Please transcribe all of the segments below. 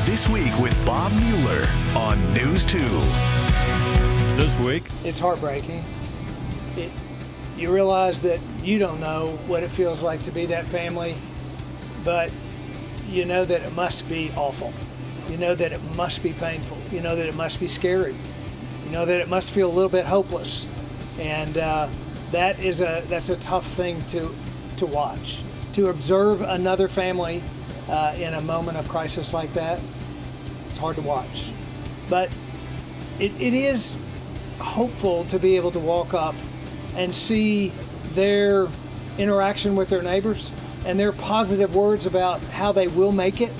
This Week with Bob Mueller on News 2. This week, it's heartbreaking. You realize that you don't know what it feels like to be that family, but you know that it must be awful. You know that it must be painful. You know that it must be scary. You know that it must feel a little bit hopeless. And that's a tough thing to watch. To observe another family in a moment of crisis like that, it's hard to watch. But it is hopeful to be able to walk up and see their interaction with their neighbors and their positive words about how they will make it.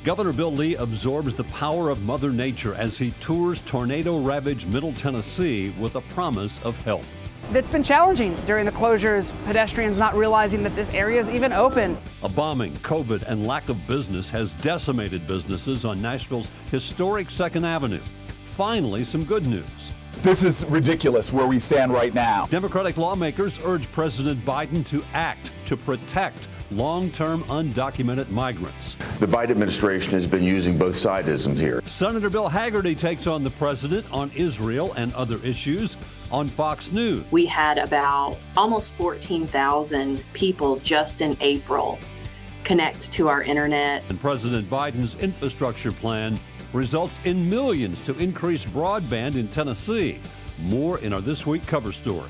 Governor Bill Lee absorbs the power of Mother Nature as he tours tornado-ravaged Middle Tennessee with a promise of help. It's been challenging during the closures, pedestrians not realizing that this area is even open. A bombing, COVID, and lack of business has decimated businesses on Nashville's historic 2nd Avenue. Finally, some good news. This is ridiculous where we stand right now. Democratic lawmakers urge President Biden to act to protect long-term undocumented migrants. The Biden administration has been using both sidisms here. Senator Bill Hagerty takes on the president on Israel and other issues on Fox News. We had about almost 14,000 people just in April connect to our internet. And President Biden's infrastructure plan results in millions to increase broadband in Tennessee. More in our This Week cover story.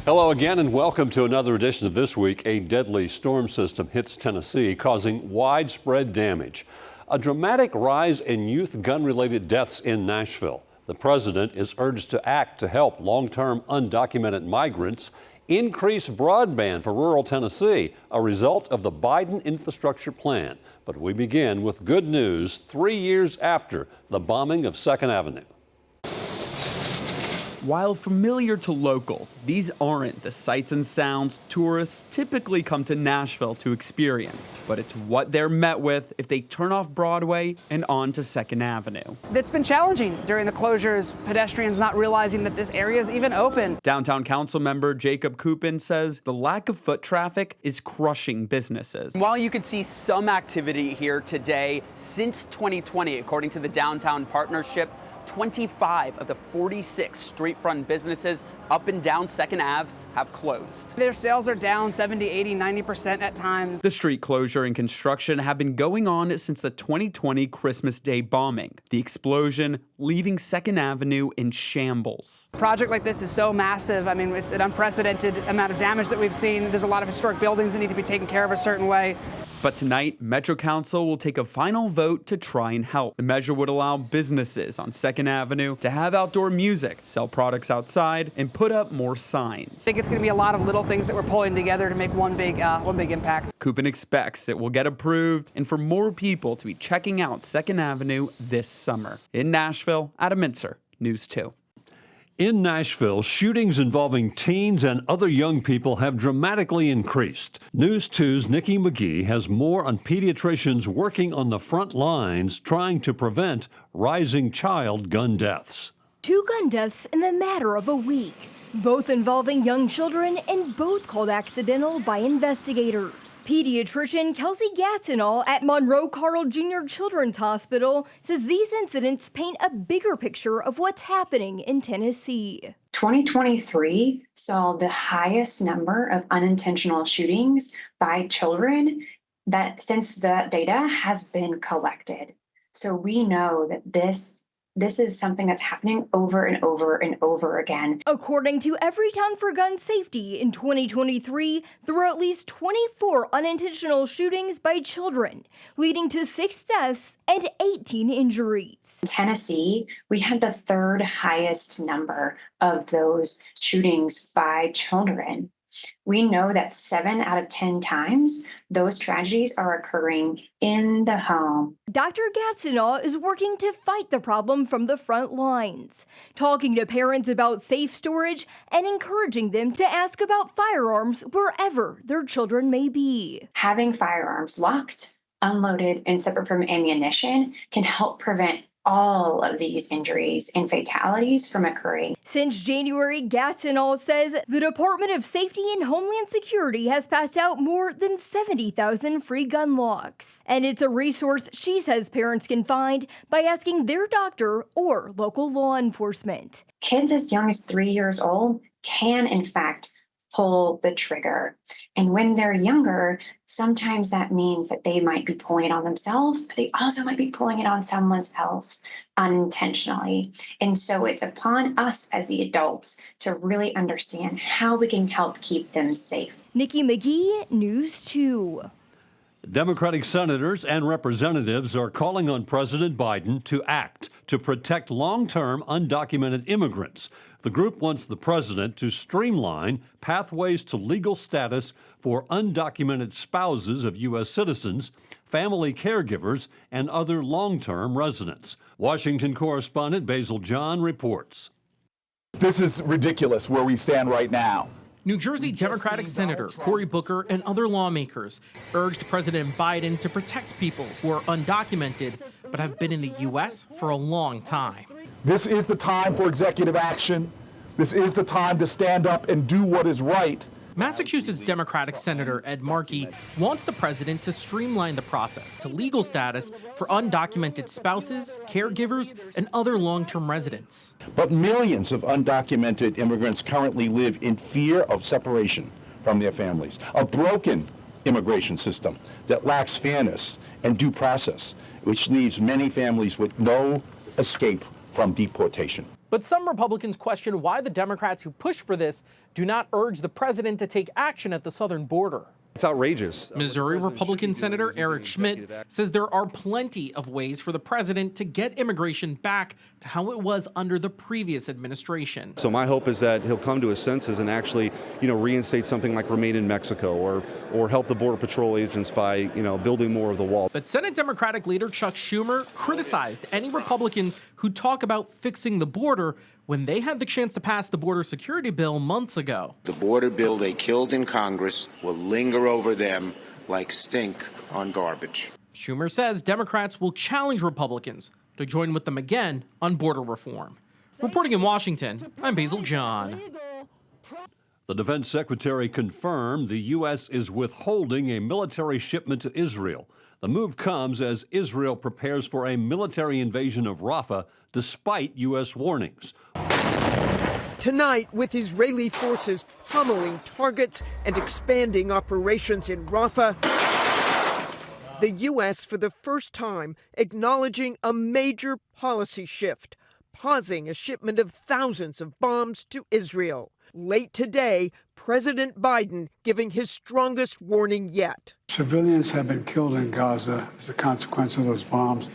Hello again and welcome to another edition of This Week. A deadly storm system hits Tennessee, causing widespread damage. A dramatic rise in youth gun-related deaths in Nashville. The president is urged to act to help long-term undocumented migrants increase broadband for rural Tennessee, a result of the Biden infrastructure plan. But we begin with good news 3 years after the bombing of 2nd Avenue. While familiar to locals, these aren't the sights and sounds tourists typically come to Nashville to experience. But it's what they're met with if they turn off Broadway and onto 2nd Avenue. It's been challenging during the closures, pedestrians not realizing that this area is even open. Downtown Council member Jacob Coupin says the lack of foot traffic is crushing businesses. While you could see some activity here today, since 2020, according to the Downtown Partnership, 25 of the 46 street-front businesses up and down 2nd Ave have closed. Their sales are down 70, 80, 90% at times. The street closure and construction have been going on since the 2020 Christmas Day bombing. The explosion leaving 2nd Avenue in shambles. A project like this is so massive. I mean, it's an unprecedented amount of damage that we've seen. There's a lot of historic buildings that need to be taken care of a certain way. But tonight, Metro Council will take a final vote to try and help. The measure would allow businesses on 2nd Avenue to have outdoor music, sell products outside, and put up more signs. I think it's going to be a lot of little things that we're pulling together to make one big impact. Coupin expects it will get approved and for more people to be checking out 2nd Avenue this summer. In Nashville, Adam Mintzer, News 2. In Nashville, shootings involving teens and other young people have dramatically increased. News 2's Nikki McGee has more on pediatricians working on the front lines trying to prevent rising child gun deaths. 2 gun deaths in the matter of a week, both involving young children and both called accidental by investigators. Pediatrician Kelsey Gattinall at Monroe Carl Jr. Children's Hospital says these incidents paint a bigger picture of what's happening in Tennessee. 2023 saw the highest number of unintentional shootings by children that since the data has been collected. So we know that this is something that's happening over and over and over again. According to Everytown for Gun Safety, in 2023, there were at least 24 unintentional shootings by children, leading to 6 deaths and 18 injuries. In Tennessee, we had the 3rd highest number of those shootings by children. We know that 7 out of 10 times those tragedies are occurring in the home. Dr. Gattinall is working to fight the problem from the front lines, talking to parents about safe storage and encouraging them to ask about firearms wherever their children may be. Having firearms locked, unloaded, and separate from ammunition can help prevent all of these injuries and fatalities from occurring. Since January, Gastineau says the Department of Safety and Homeland Security has passed out more than 70,000 free gun locks. And it's a resource she says parents can find by asking their doctor or local law enforcement. Kids as young as 3 years old can, in fact, pull the trigger. And when they're younger, sometimes that means that they might be pulling it on themselves, but they also might be pulling it on someone else unintentionally. And so it's upon us as the adults to really understand how we can help keep them safe. Nikki McGee, News 2. Democratic senators and representatives are calling on President Biden to act to protect long-term undocumented immigrants. The group wants the president to streamline pathways to legal status for undocumented spouses of U.S. citizens, family caregivers, and other long-term residents. Washington correspondent Basil John reports. This is ridiculous where we stand right now. New Jersey Democratic Senator Cory Booker and other lawmakers urged President Biden to protect people who are undocumented but have been in the U.S. for a long time. This is the time for executive action. This is the time to stand up and do what is right. Massachusetts Democratic Senator Ed Markey wants the president to streamline the process to legal status for undocumented spouses, caregivers, and other long-term residents. But millions of undocumented immigrants currently live in fear of separation from their families, a broken immigration system that lacks fairness and due process, which leaves many families with no escape from deportation. But some Republicans question why the Democrats who push for this do not urge the president to take action at the southern border. It's outrageous. Missouri Republican Senator Eric Schmidt says there are plenty of ways for the president to get immigration back to how it was under the previous administration. So my hope is that he'll come to his senses and actually, reinstate something like Remain in Mexico or help the Border Patrol agents by, building more of the wall. But Senate Democratic leader Chuck Schumer criticized any Republicans who talk about fixing the border when they had the chance to pass the border security bill months ago. The border bill they killed in Congress will linger over them like stink on garbage. Schumer says Democrats will challenge Republicans to join with them again on border reform. Reporting in Washington, I'm Basil John. The defense secretary confirmed the U.S. is withholding a military shipment to Israel. The move comes as Israel prepares for a military invasion of Rafah despite U.S. warnings. Tonight, with Israeli forces pummeling targets and expanding operations in Rafah, the U.S. for the first time acknowledging a major policy shift, pausing a shipment of thousands of bombs to Israel. Late today, President Biden giving his strongest warning yet. Civilians have been killed in Gaza as a consequence of those bombs,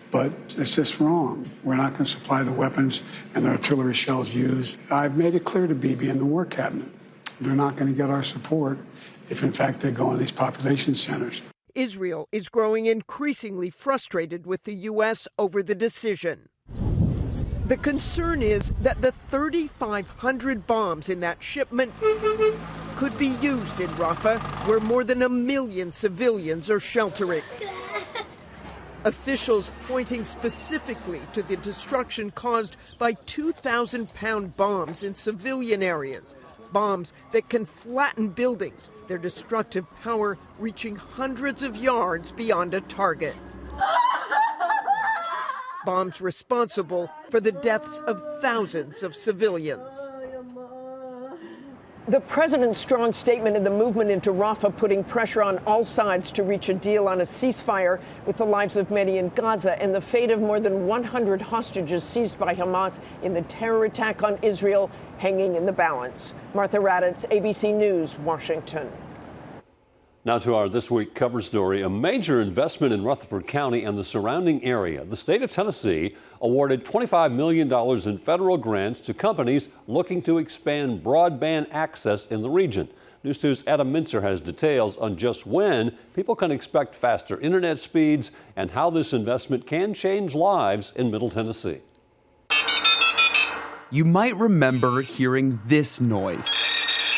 but it's just wrong. We're not going to supply the weapons and the artillery shells used. I've made it clear to Bibi and the War Cabinet, they're not going to get our support if, in fact, they go in these population centers. Israel is growing increasingly frustrated with the U.S. over the decision. The concern is that the 3,500 bombs in that shipment could be used in Rafah, where more than 1 million civilians are sheltering. Officials pointing specifically to the destruction caused by 2,000-pound bombs in civilian areas, bombs that can flatten buildings, their destructive power reaching hundreds of yards beyond a target. Bombs responsible for the deaths of thousands of civilians. The president's strong statement in the movement into Rafah putting pressure on all sides to reach a deal on a ceasefire with the lives of many in Gaza and the fate of more than 100 hostages seized by Hamas in the terror attack on Israel hanging in the balance. Martha Raddatz, ABC News, Washington. Now to our This Week cover story. A major investment in Rutherford County and the surrounding area. The state of Tennessee awarded $25 million in federal grants to companies looking to expand broadband access in the region. News 2's Adam Mintzer has details on just when people can expect faster internet speeds and how this investment can change lives in Middle Tennessee. You might remember hearing this noise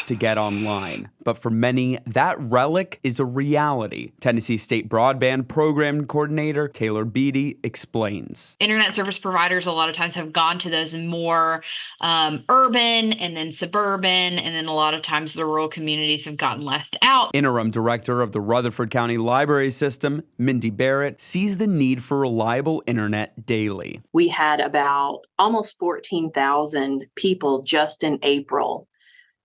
to get online. But for many, that relic is a reality. Tennessee State Broadband Program Coordinator Taylor Beatty explains. Internet service providers a lot of times have gone to those more urban and then suburban, and then a lot of times the rural communities have gotten left out. Interim Director of the Rutherford County Library System, Mindy Barrett, sees the need for reliable internet daily. We had about almost 14,000 people just in April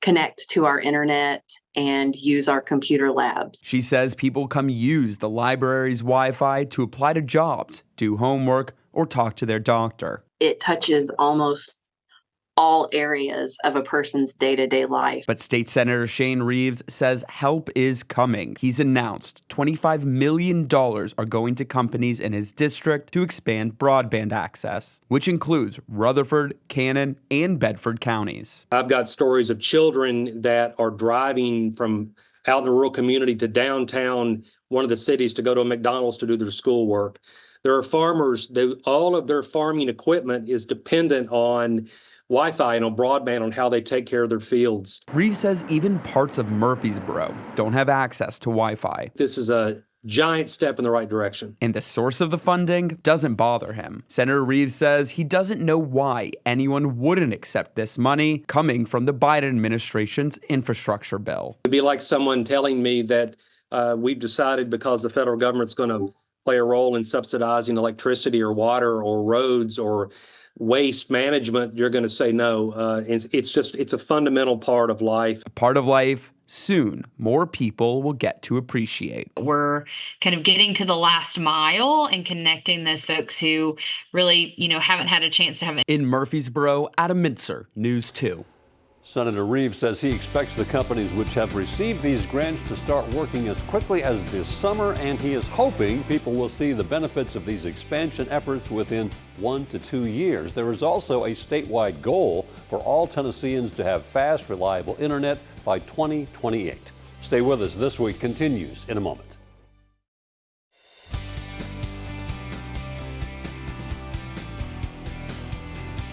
connect to our internet and use our computer labs. She says people come use the library's Wi-Fi to apply to jobs, do homework, or talk to their doctor. It touches almost all areas of a person's day-to-day life. But State Senator Shane Reeves says help is coming. He's announced $25 million are going to companies in his district to expand broadband access, which includes Rutherford, Cannon, and Bedford counties. I've got stories of children that are driving from out in the rural community to downtown, one of the cities, to go to a McDonald's to do their schoolwork. There are farmers, all of their farming equipment is dependent on Wi-Fi and on broadband on how they take care of their fields. Reeves says even parts of Murfreesboro don't have access to Wi-Fi. This is a giant step in the right direction. And the source of the funding doesn't bother him. Senator Reeves says he doesn't know why anyone wouldn't accept this money coming from the Biden administration's infrastructure bill. It'd be like someone telling me that we've decided because the federal government's going to play a role in subsidizing electricity or water or roads or waste management, you're going to say no. It's a fundamental part of life. A part of life soon more people will get to appreciate. We're kind of getting to the last mile and connecting those folks who really, haven't had a chance to have it. In Murfreesboro, Adam Mintzer, News 2. Senator Reeves says he expects the companies which have received these grants to start working as quickly as this summer, and he is hoping people will see the benefits of these expansion efforts within 1 to 2 years. There is also a statewide goal for all Tennesseans to have fast, reliable internet by 2028. Stay with us. This Week continues in a moment.